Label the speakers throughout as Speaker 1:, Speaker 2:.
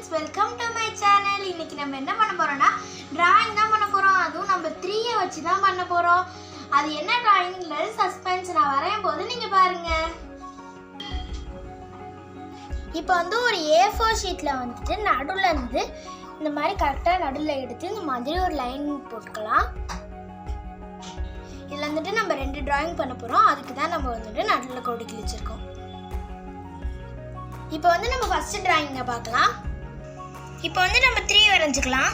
Speaker 1: Friends, welcome to my channel. இன்னைக்கு நம்ம என்ன பண்ண போறோம்னா டிராயிங் தான் பண்ண போறோம். அதுவும் நம்ம 3 வச்சு தான் பண்ண போறோம். அது என்ன டிராயிங்ன்றது சஸ்பென்ஸ். நான் வரையும் போது நீங்க பாருங்க. இப்போ ஒரு A4 ஷீட்ல நடுவுல இருந்து இந்த மாதிரி கரெக்டா நடுவுல எடுத்து இந்த மாதிரி ஒரு லைன் போட்டுக்கலாம். இதுல நம்ம 2 டிராயிங் பண்ண போறோம். அதுக்கு தான் நம்ம நடுவுல கோடு கிழிச்சிருக்கோம். இப்போ நம்ம ஃபர்ஸ்ட் டிராயிங்க பார்க்கலாம். இப்போ நம்ம 3 வரைஞ்சிக்கலாம்.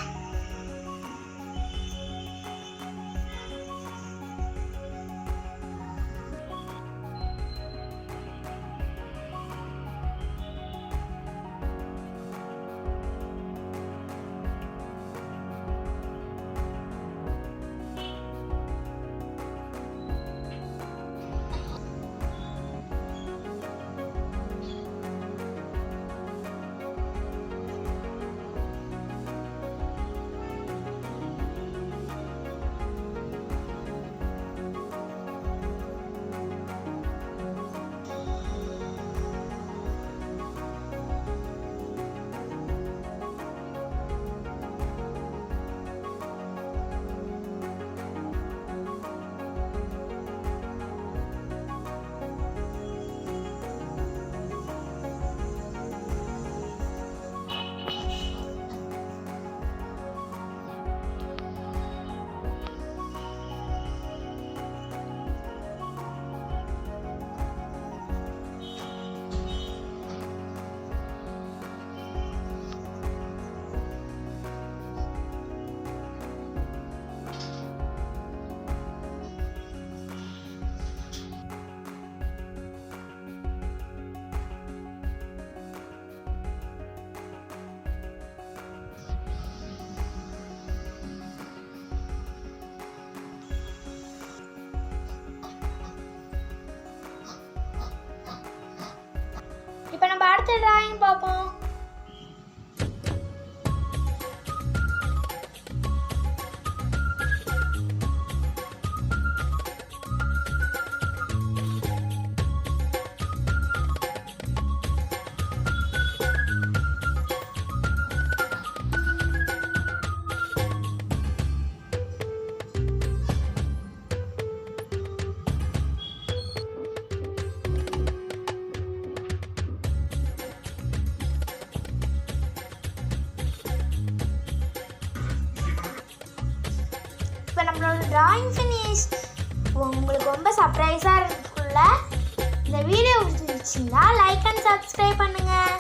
Speaker 1: இப்போ நம்ம அடுத்த டிராயிங் பார்ப்போம். இப்போ நம்மளோட டிராயிங் ஃபினிஷ். உங்களுக்கு ரொம்ப சர்ப்ரைஸாக இருக்குல்ல? இந்த வீடியோ பிடிச்சிருந்துச்சுன்னா லைக் அண்ட் சப்ஸ்கிரைப் பண்ணுங்கள்.